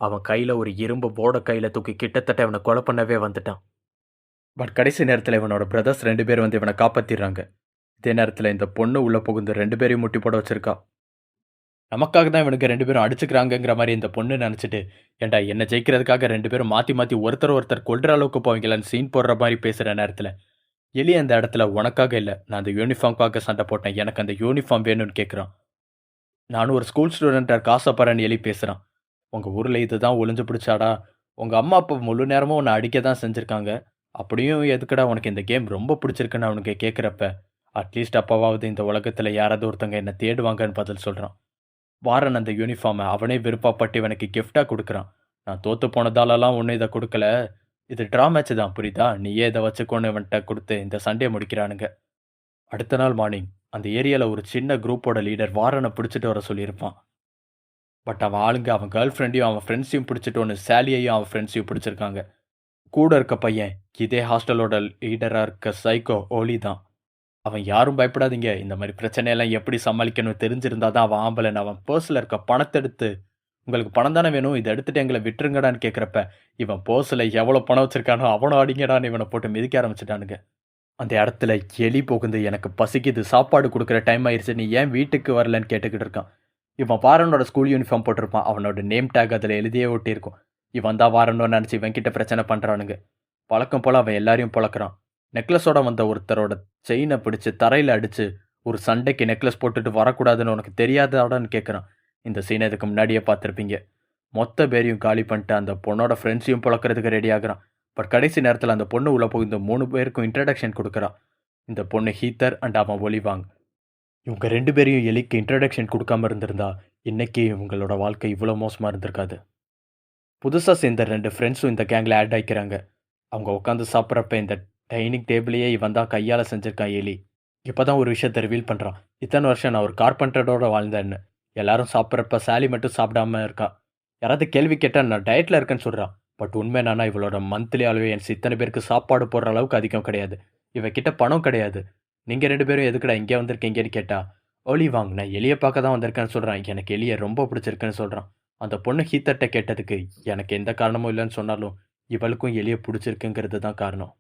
அவன் கையில் ஒரு இரும்பு போர்டை கையில் தூக்கி கிட்டத்தட்ட அவனை கொலை பண்ணவே வந்துட்டான். பட் கடைசி நேரத்தில் இவனோட பிரதர்ஸ் 2 பேர் வந்து இவனை காப்பாற்றிடுறாங்க. இதே நேரத்தில் இந்த பொண்ணு உள்ளே புகுந்து 2 பேரையும் முட்டி போட வச்சிருக்கா. நமக்காக தான் இவனுக்கு 2 பேரும் அடிச்சுக்கிறாங்கங்கிற மாதிரி இந்த பொண்ணு நினச்சிட்டு, ஏன்டா என்ன ஜெயிக்கிறதுக்காக 2 பேரும் மாற்றி மாற்றி ஒருத்தர் கொல்ற அளவுக்கு போவீங்களான்னு சீன் போடுற மாதிரி பேசுகிற நேரத்தில் எலி அந்த இடத்துல உனக்காக இல்லை, நான் அந்த யூனிஃபார்ம்காக சண்டை போட்டேன், எனக்கு அந்த யூனிஃபார்ம் வேணும்னு கேட்குறான். நானும் ஒரு ஸ்கூல் ஸ்டூடெண்ட்டை காசைப்படுறேன்னு எலி பேசுகிறான். உங்கள் ஊரில் இதுதான் ஒளிஞ்சு பிடிச்சாடா, உங்கள் அம்மா அப்பா முழு நேரமும் உன்னை அடிக்க தான் செஞ்சுருக்காங்க, அப்படியும் எதுக்குடா உனக்கு இந்த கேம் ரொம்ப பிடிச்சிருக்குன்னு அவனுக்கு கேட்குறப்ப, அட்லீஸ்ட் அப்பாவாவது இந்த உலகத்தில் யாராவது ஒருத்தங்க என்னை தேடுவாங்கன்னு பதில் சொல்கிறான். வாரன் அந்த யூனிஃபார்மை அவனே விருப்பப்பட்டு இவனுக்கு கிஃப்டாக கொடுக்குறான். நான் தோற்று போனதாலலாம் ஒன்றும் இதை கொடுக்கல, இது ட்ரா மேட்ச் தான், புரியுதா, நீயே இதை வச்சுக்கோன்னு இவன்கிட்ட கொடுத்து இந்த சண்டையை முடிக்கிறானுங்க. அடுத்த நாள் மார்னிங் அந்த ஏரியாவில் ஒரு சின்ன குரூப்போட லீடர் வாரனை பிடிச்சிட்டு வர சொல்லியிருப்பான். பட் அவன் ஆளுங்க அவன் கேர்ள் ஃப்ரெண்டையும் அவன் ஃப்ரெண்ட்ஸையும் பிடிச்சிட்டு ஒன்று சாலியையும் அவன் ஃப்ரெண்ட்ஸையும் பிடிச்சிருக்காங்க. கூட இருக்க பையன் இதே ஹாஸ்டலோட லீடராக இருக்க சைக்கோ ஓலி தான். அவன் யாரும் பயப்படாதீங்க, இந்த மாதிரி பிரச்சனையெல்லாம் எப்படி சமாளிக்கணும்னு தெரிஞ்சிருந்தா தான் அவன் ஆம்பளன். அவன் பர்ஸில் இருக்க பணத்தை எடுத்து, உங்களுக்கு பணம் தானே வேணும், இதை எடுத்துகிட்டு எங்களை விட்டுருங்கடான்னு கேட்குறப்ப இவன் பர்ஸில் எவ்வளோ பணம் வச்சுருக்கானோ அவனும் அடிங்கடான்னு இவனை போட்டு மிதிக்க ஆரம்பிச்சிட்டானுங்க. அந்த இடத்துல எலி புகுந்து, எனக்கு பசிக்குது, சாப்பாடு கொடுக்குற டைம் ஆயிடுச்சு, நீ ஏன் வீட்டுக்கு வரலன்னு கேட்டுக்கிட்டு இருக்கான். இவன் வாரனோட ஸ்கூல் யூனிஃபார்ம் போட்டிருப்பான், அவனோட நேம் டேக் அதில் எழுதியே ஒட்டியிருக்கும். இவன் தான் வாரணும்னு நினச்சி இவன் கிட்ட பிரச்சனை பண்ணுறானுங்க. பழக்கம் போல் அவன் எல்லாரையும் பழக்கிறான். நெக்லஸோட வந்த ஒருத்தரோட செயினை பிடிச்சி தரையில் அடித்து, ஒரு சண்டைக்கு நெக்லஸ் போட்டுட்டு வரக்கூடாதுன்னு உனக்கு தெரியாதாடான்னு கேட்குறான். இந்த சீனை இதுக்கு முன்னாடியே பார்த்துருப்பீங்க. மொத்த பேரையும் காலி பண்ணிட்டு அந்த பொண்ணோட ஃப்ரெண்ட்ஸையும் பழக்கிறதுக்கு ரெடி ஆகுறான். பட் கடைசி நேரத்தில் அந்த பொண்ணு உள்ள போய் இந்த 3 பேருக்கும் இன்ட்ரடக்ஷன் கொடுக்குறான். இந்த பொண்ணு ஹீத்தர் அண்ட் அவன் ஒலிவாங். இவங்க 2 பேரையும் எலிக்கு இன்ட்ரடக்ஷன் கொடுக்காம இருந்திருந்தா இன்னைக்கு இவங்களோட வாழ்க்கை இவ்வளோ மோசமாக இருந்திருக்காது. புதுசாக சேர்ந்த 2 ஃப்ரெண்ட்ஸும் இந்த கேங்கில் ஆட் ஆகிக்கிறாங்க. அவங்க உட்காந்து சாப்பிட்றப்ப இந்த டைனிங் டேபிளையே இவன் தான் கையால் செஞ்சுருக்கான் எலி. இப்போ தான் ஒரு விஷயத்தை ரிவீல் பண்ணுறான். இத்தனை வருஷம் நான் ஒரு கார்பெண்டரோட வாழ்ந்தேன்னு. எல்லாரும் சாப்பிட்றப்ப சாலி மட்டும் சாப்பிடாம இருக்கா. யாராவது கேள்வி கேட்டால் நான் டயட்டில் இருக்கேன்னு சொல்கிறான். பட் உண்மை என்னன்னா இவளோட மந்த்லி அலோவன்ஸ் இத்தனை பேருக்கு சாப்பாடு போடுற அளவுக்கு அதிகம் கிடையாது. இவகிட்ட பணம் கிடையாது. நீங்கள் 2 பேரும் எதுக்குடா இங்கே வந்திருக்கீங்கன்னு கேட்டா, ஒலிவாங் நான் எலியை பார்க்க தான் வந்திருக்கேன்னு சொல்கிறான். எனக்கு எலியை ரொம்ப பிடிச்சிருக்குன்னு சொல்கிறான். அந்த பொண்ணு ஹீத்தர்ட்ட கேட்டதுக்கு எனக்கு எந்த காரணமும் இல்லைன்னு சொன்னாலும் இவளுக்கும் எலியை பிடிச்சிருக்குங்கிறது தான் காரணம்.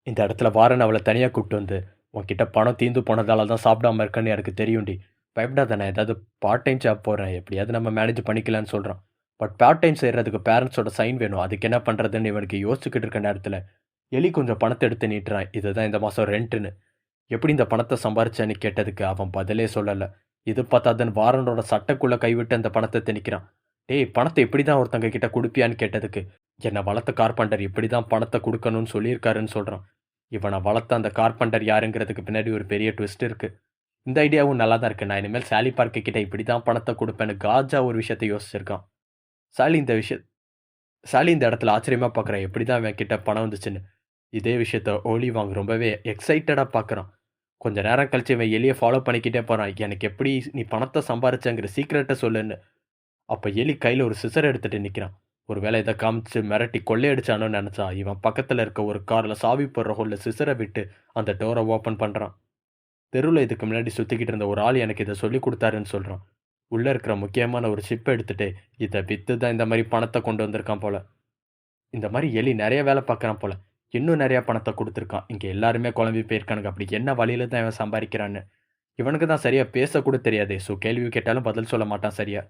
இந்த இடத்துல வாரன் அவளை தனியாக கூப்பிட்டு வந்து, உன்கிட்ட பணம் தீந்து போனதால தான் சாப்பிடாம இருக்கேன்னு எனக்கு தெரியும்டி, பயப்படாத, நான் ஏதாவது பார்ட் டைம் ஜாப் போகிறேன், எப்படியாவது நம்ம மேனேஜ் பண்ணிக்கலான்னு சொல்கிறான். பட் பார்ட் டைம் செய்கிறதுக்கு பேரண்ட்ஸோட சைன் வேணும், அதுக்கு என்ன பண்ணுறதுன்னு இவனுக்கு யோசிச்சுக்கிட்டு இருக்க நேரத்தில் எலி கொஞ்சம் பணத்தை எடுத்து நீட்டுறான். இதுதான் இந்த மாதம் ரெண்ட்டுன்னு. எப்படி இந்த பணத்தை சம்பாரிச்சேன்னு கேட்டதுக்கு அவன் பதிலே சொல்லலை. இது பார்த்தாதன் வாரனோட சட்டைக்குள்ளே கைவிட்டு அந்த பணத்தை திணிக்கிறான். டேய், பணத்தை எப்படி தான் ஒருத்தங்க கிட்ட கொடுப்பியான்னு கேட்டதுக்கு, என்னை வளர்த்த கார்பெண்டர் இப்படி தான் பணத்தை கொடுக்கணும்னு சொல்லியிருக்காருன்னு சொல்கிறான். இவனை வளர்த்த அந்த கார்பெண்டர் யாருங்கிறதுக்கு பின்னாடி ஒரு பெரிய ட்விஸ்ட் இருக்குது. இந்த ஐடியாவும் நல்லா தான் இருக்குது. நான் இனிமேல் சாலி பார்க்க கிட்ட இப்படி தான் பணத்தை கொடுப்பேன்னு காஜா ஒரு விஷயத்தை யோசிச்சிருக்கான். சாலி இந்த இடத்துல ஆச்சரியமாக பார்க்குறான், எப்படி தான் அவன் கிட்ட பணம் வந்துச்சுன்னு. இதே விஷயத்த ஒலிவாங் ரொம்பவே எக்ஸைட்டடாக பார்க்குறான். கொஞ்ச நேரம் கழிச்சு இவன் எலியை ஃபாலோ பண்ணிக்கிட்டே போகிறான். எனக்கு எப்படி நீ பணத்தை சம்பாரிச்சங்கிற சீக்ரெட்டை சொல்லுன்னு. அப்போ எலி கையில் ஒரு சிசர் எடுத்துகிட்டு நிற்கிறான். ஒரு வேளை இதை காமிச்சு மிரட்டி கொள்ளையடிச்சானு நினச்சா இவன் பக்கத்தில் இருக்க ஒரு காரில் சாவி போடுற ஹோலில் சிசரை விட்டு அந்த டோரை ஓப்பன் பண்ணுறான். தெருவில் இதுக்கு முன்னாடி சுற்றிக்கிட்டு இருந்த ஒரு ஆள் எனக்கு இதை சொல்லி கொடுத்தாருன்னு சொல்கிறான். உள்ளே இருக்கிற முக்கியமான ஒரு ஷிப்பை எடுத்துகிட்டு இதை விற்று தான் இந்த மாதிரி பணத்தை கொண்டு வந்திருக்கான் போல். இந்த மாதிரி எலி நிறைய வேலை பார்க்குறான் போல். இன்னும் நிறையா பணத்தை கொடுத்துருக்கான். இங்கே எல்லாருமே குழம்பி போயிருக்கானுங்க. அப்படி என்ன வழியில் தான் இவன் சம்பாதிக்கிறான்னு. இவனுக்கு தான் சரியாக பேசக்கூட தெரியாது. ஸோ கேள்வி கேட்டாலும் பதில் சொல்ல மாட்டான் சரியா.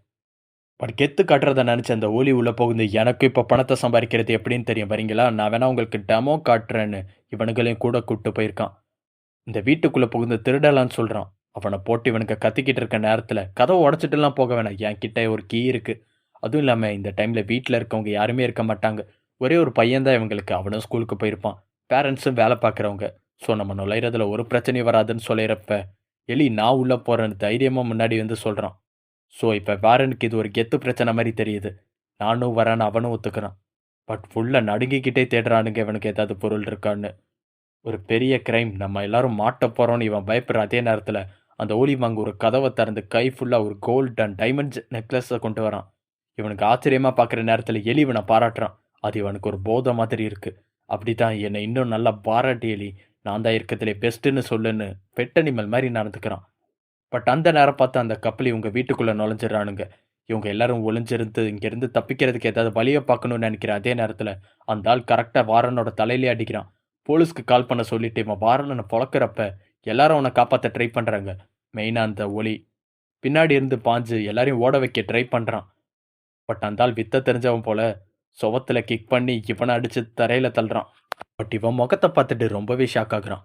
பட் கெத்து காட்டுறதை நினச்சி அந்த ஓலி உள்ளே போகுது. எனக்கு இப்போ பணத்தை சம்பாதிக்கிறது எப்படின்னு தெரியும் வரீங்களா, நான் வேணா உங்களுக்கு டெமோ காட்டுறேன்னு இவனுங்களையும் கூட கூப்பிட்டு போயிருக்கான். இந்த வீட்டுக்குள்ளே புகுந்து திருடலான்னு சொல்கிறான். அவனை போட்டு இவனுக்கு கத்திக்கிட்டு இருக்க நேரத்தில் கதவை உடச்சிட்டுலாம் போக வேணாம், என்கிட்ட ஒரு கீ இருக்குது. அதுவும் இல்லாமல் இந்த டைமில் வீட்டில் இருக்கவங்க யாருமே இருக்க மாட்டாங்க. ஒரே ஒரு பையன்தான் இவங்களுக்கு, அவனும் ஸ்கூலுக்கு போயிருப்பான். பேரண்ட்ஸும் வேலை பார்க்குறவங்க. ஸோ நம்ம நுழையிறதுல ஒரு பிரச்சனையும் வராதுன்னு சொல்லிடுறப்ப எலி நான் உள்ளே போகிறேன்னு தைரியமாக முன்னாடி வந்து சொல்கிறான். ஸோ இப்போ வாரனுக்கு இது ஒரு கெத்து பிரச்சனை மாதிரி தெரியுது. நானும் வரேன்னு அவனும் ஒத்துக்கிறான். பட் ஃபுல்லாக நடுங்கிக்கிட்டே தேடுறானுங்க இவனுக்கு ஏதாவது பொருள் இருக்கான்னு. ஒரு பெரிய கிரைம், நம்ம எல்லாரும் மாட்ட போகிறோன்னு இவன் பயப்படுற அதே நேரத்தில் அந்த ஓலிவாங் ஒரு கதவை திறந்து கை ஃபுல்லாக ஒரு கோல்ட் அண்ட் டைமண்ட்ஸ் நெக்லஸை கொண்டு வரான். இவனுக்கு ஆச்சரியமாக பார்க்குற நேரத்தில் எலி இவனை பாராட்டுறான். அது இவனுக்கு ஒரு போதை மாதிரி இருக்குது. அப்படி தான் என்னை இன்னும் நல்லா பாராட்டி எலி, நான் தான் இருக்கிறதுலே பெஸ்ட்டுன்னு சொல்லுன்னு பெட் அனிமல் மாதிரி நடந்துக்கிறான். பட் அந்த நேரம் பார்த்து அந்த கப்பல் இவங்க வீட்டுக்குள்ளே நுழைஞ்சிடறானுங்க. இவங்க எல்லாரும் ஒளிஞ்சிருந்து இங்கேருந்து தப்பிக்கிறதுக்கு ஏதாவது வழியை பார்க்கணும்னு நினைக்கிற அதே நேரத்தில் அந்த ஆள் கரெக்டாக வாரனோட தலையிலே அடிக்கிறான். போலீஸ்க்கு கால் பண்ண சொல்லிட்டு இவன் வாரன்னு பொழக்கிறப்ப எல்லாரும் அவனை காப்பாற்ற ட்ரை பண்ணுறாங்க. மெயினாக அந்த ஒலி பின்னாடி இருந்து பாஞ்சு எல்லாரையும் ஓட வைக்க ட்ரை பண்ணுறான். பட் அந்த ஆள் வித்த தெரிஞ்சவன் போல சுவத்தில் கிக் பண்ணி இவனை அடித்து தரையில் தள்ளுறான். பட் இவன் முகத்தை பார்த்துட்டு ரொம்பவே ஷாக் ஆகுறான்.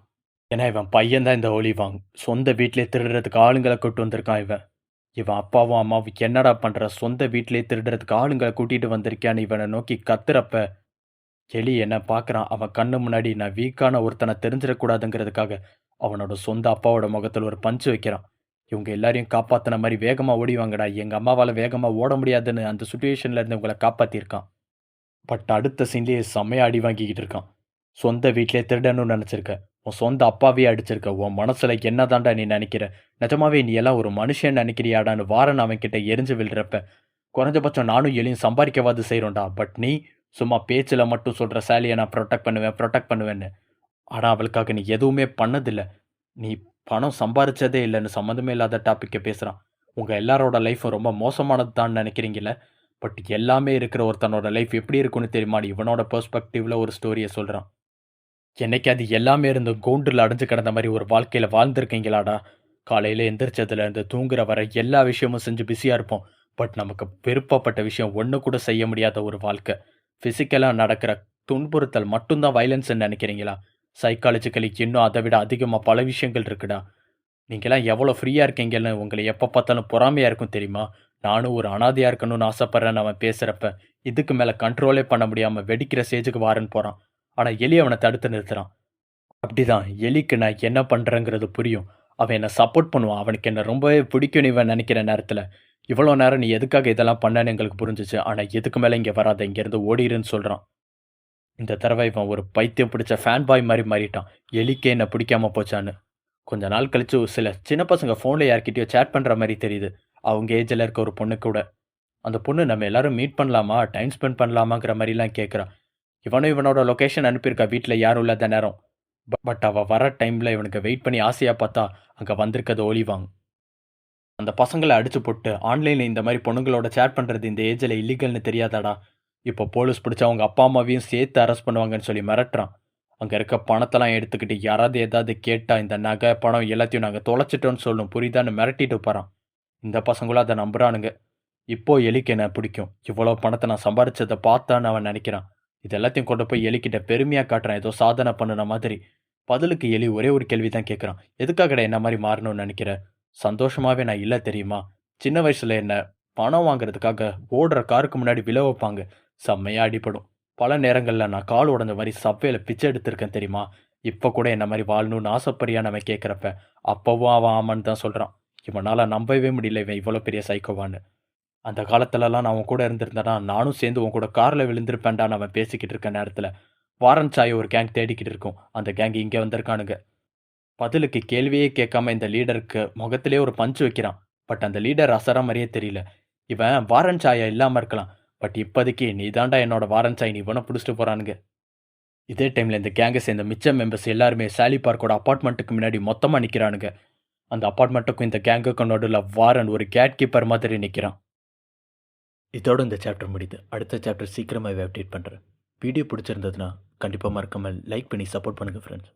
ஏன்னா இவன் பையன் தான் இந்த ஒலிவாங். சொந்த வீட்டிலே திருடுறதுக்கு ஆளுங்களை கூட்டு வந்திருக்கான் இவன். இவன் அப்பாவும் அம்மாவும் என்னடா பண்ணுற, சொந்த வீட்டிலே திருடுறதுக்கு ஆளுங்களை கூட்டிகிட்டு வந்திருக்கான்னு இவனை நோக்கி கத்துறப்ப எலி என்ன பார்க்குறான். அவன் கண்ணு முன்னாடி நான் வீக்கான ஒருத்தனை தெரிஞ்சிடக்கூடாதுங்கிறதுக்காக அவனோட சொந்த அப்பாவோட முகத்தில் ஒரு பஞ்சு வைக்கிறான். இவங்க எல்லாரையும் காப்பாற்றின மாதிரி வேகமாக ஓடிவாங்கடா, எங்கள் அம்மாவால் வேகமாக ஓட முடியாதுன்னு அந்த சுச்சுவேஷனில் இருந்து இவங்களை காப்பாற்றிருக்கான். பட் அடுத்த சீன்லேயே செம்மையாக அடி வாங்கிக்கிட்டு இருக்கான். சொந்த வீட்டிலே திருடணும்னு நினச்சிருக்க, உன் சொந்த அப்பாவே அடிச்சிருக்க, உன் மனசில் என்ன தாண்டா நீ நினைக்கிற, நிஜமாவே நீ எல்லாம் ஒரு மனுஷன் நினைக்கிறியாடான்னு வாரன் அவன்கிட்ட எரிஞ்சு விழுறப்ப குறைஞ்சபட்சம் நானும் எலியும் சம்பாதிக்கவாது செய்கிறோம்டா. பட் நீ சும்மா பேச்சில் மட்டும் சொல்கிற சாலியை நான் ப்ரொடெக்ட் பண்ணுவேன்னு. ஆனால் அவளுக்காக நீ எதுவுமே பண்ணதில்லை. நீ பணம் சம்பாதிச்சதே இல்லைன்னு சம்மந்தமே இல்லாத டாப்பிக்கை பேசுகிறான். உங்கள் எல்லாரோட லைஃப்பும் ரொம்ப மோசமானது தான் நினைக்கிறீங்களே, பட் எல்லாமே இருக்கிற ஒருத்தனோட லைஃப் எப்படி இருக்குன்னு தெரியுமா? இவனோட பெர்ஸ்பெக்டிவில் ஒரு ஸ்டோரியை சொல்கிறான். என்னைக்கு அது எல்லாமே இருந்து கோண்டில் அடைஞ்சு கிடந்த மாதிரி ஒரு வாழ்க்கையில் வாழ்ந்துருக்கீங்களாடா? காலையில் எந்திரிச்சதுலேருந்து தூங்குற வர எல்லா விஷயமும் செஞ்சு பிஸியாக இருப்போம். பட் நமக்கு விருப்பப்பட்ட விஷயம் ஒன்று கூட செய்ய முடியாத ஒரு வாழ்க்கை. ஃபிசிக்கலாக நடக்கிற துன்புறுத்தல் மட்டும்தான் வயலன்ஸ்ன்னு நினைக்கிறீங்களா? சைக்காலஜிக்கலி இன்னும் அதை விட அதிகமாக பல விஷயங்கள் இருக்குடா. நீங்களாம் எவ்வளோ ஃப்ரீயாக இருக்கீங்கன்னு உங்களை எப்போ பார்த்தாலும் பொறாமையாக இருக்கும் தெரியுமா? நானும் ஒரு அனாதையாக இருக்கணும்னு ஆசைப்பட்றேன்னு அவன் பேசுகிறப்ப இதுக்கு மேலே கண்ட்ரோலே பண்ண முடியாமல் வெடிக்கிற ஸ்டேஜுக்கு வாரன்னு போகிறான். ஆனால் எலி அவனை தடுத்து நிறுத்துறான். அப்படிதான், எலிக்கு நான் என்ன பண்ணுறேங்கிறது புரியும். அவன் என்னை சப்போர்ட் பண்ணுவான். அவனுக்கு என்னை ரொம்பவே பிடிக்கும்னு இவன் நினைக்கிற நேரத்தில் இவ்வளோ நேரம் நீ எதுக்காக இதெல்லாம் பண்ணேன்னு எங்களுக்கு புரிஞ்சிச்சு. ஆனால் எதுக்கு மேலே இங்கே வராத, இங்கேருந்து ஓடிடுன்னு சொல்கிறான். இந்த தடவை இவன் ஒரு பைத்தியம் பிடிச்ச ஃபேன் பாய் மாதிரி மாறிட்டான். எலிக்கே என்னை பிடிக்காம போச்சான்னு. கொஞ்ச நாள் கழிச்சு சில சின்ன பசங்க ஃபோனில் யார்கிட்டயோ சேட் பண்ணுற மாதிரி தெரியுது. அவங்க ஏஜில் இருக்க ஒரு பொண்ணு கூட. அந்த பொண்ணு நம்ம எல்லாரும் மீட் பண்ணலாமா, டைம் ஸ்பெண்ட் பண்ணலாமாங்கிற மாதிரிலாம் கேட்குறான். இவனோட லொக்கேஷன் அனுப்பியிருக்கா வீட்டில் யாரும் இல்லாத நேரம். பட் அவள் வர டைமில் இவனுக்கு வெயிட் பண்ணி ஆசையாக பார்த்தா அங்கே வந்திருக்கிறது ஒலிவாங். அந்த பசங்களை அடிச்சு போட்டு ஆன்லைனில் இந்த மாதிரி பொண்ணுங்களோட சேட் பண்ணுறது இந்த ஏஜில் இல்லீகல்னு தெரியாதாடா? இப்போ போலீஸ் பிடிச்சா அவங்க அப்பா அம்மாவையும் சேர்த்து அரெஸ்ட் பண்ணுவாங்கன்னு சொல்லி மிரட்டுறான். அங்கே இருக்க பணத்தெல்லாம் எடுத்துக்கிட்டு யாராவது ஏதாவது கேட்டால் இந்த நகை பணம் எல்லாத்தையும் நாங்கள் தொலைச்சிட்டோன்னு சொல்லணும், புரியுதான்னு மிரட்டிட்டு போகிறான். இந்த பசங்களும் அதை நம்புறானுங்க. இப்போது எலிக்கு என்ன பிடிக்கும், இவ்வளோ பணத்தை நான் சம்பாதிச்சதை பார்த்தான்னு அவன் நினைக்கிறான். இது எல்லாத்தையும் கொண்டு போய் எலிக்கிட்ட பெருமையாக காட்டுறான், ஏதோ சாதனை பண்ணுன மாதிரி. பதிலுக்கு எலி ஒரே ஒரு கேள்வி தான் கேட்குறான். எதுக்காகடா என்ன மாதிரி மாறணும்னு நினைக்கிற? சந்தோஷமாகவே நான் இல்லை தெரியுமா? சின்ன வயசில் என்ன பணம் வாங்குறதுக்காக ஓடுற காருக்கு முன்னாடி விழ வைப்பாங்க, செம்மையாக அடிப்படும். பல நேரங்களில் நான் கால் உடஞ்ச மாதிரி சவ்வேல பிச்சை எடுத்திருக்கேன் தெரியுமா? இப்போ கூட என்ன மாதிரி வாழணும்னு ஆசைப்படியான்னு அவன் கேட்குறப்ப அப்போவும் அவன் ஆமான்னு தான் சொல்கிறான். இவனால் நம்பவே முடியல இவன் இவ்வளோ பெரிய சைக்கோவான்னு. அந்த காலத்துலலாம் நான் அவன் கூட இருந்திருந்தேன்னா நானும் சேர்ந்து உன் கூட காரில் விழுந்திருப்பேன்டான்னு அவன் பேசிக்கிட்டு இருக்க நேரத்தில் வாரன் சாயை ஒரு கேங் தேடிக்கிட்டு இருக்கும். அந்த கேங் இங்கே வந்திருக்கானுங்க. பதிலுக்கு கேள்வியே கேட்காம இந்த லீடருக்கு முகத்திலே ஒரு பஞ்சு வைக்கிறான். பட் அந்த லீடர் அசர மாதிரியே தெரியல. இவன் வாரன் சாயா இல்லாமல் இருக்கலாம், பட் இப்போதைக்கு நீ தாண்டா என்னோட வாரன் சாய், நீ இவனை பிடிச்சிட்டு போகிறானுங்க. இதே டைமில் இந்த கேங்கை சேர்ந்த மிச்ச மெம்பர்ஸ் எல்லாருமே சாலி பார்க்கோட அப்பார்ட்மெண்ட்டுக்கு முன்னாடி மொத்தமாக நிற்கிறானுங்க. அந்த அப்பார்ட்மெண்ட்டுக்கும் இந்த கேங்குக்கும் நடுவில் வாரன் ஒரு கேட் கீப்பர் மாதிரி நிற்கிறான். இதோட இந்த சாப்டர் முடியுது. அடுத்த சாப்டர் சீக்கிரமாகவே அப்டேட் பண்ணுறேன். வீடியோ பிடிச்சிருந்ததுன்னா கண்டிப்பாக மறக்காமல் லைக் பண்ணி சப்போர்ட் பண்ணுங்கள் ஃப்ரெண்ட்ஸ்.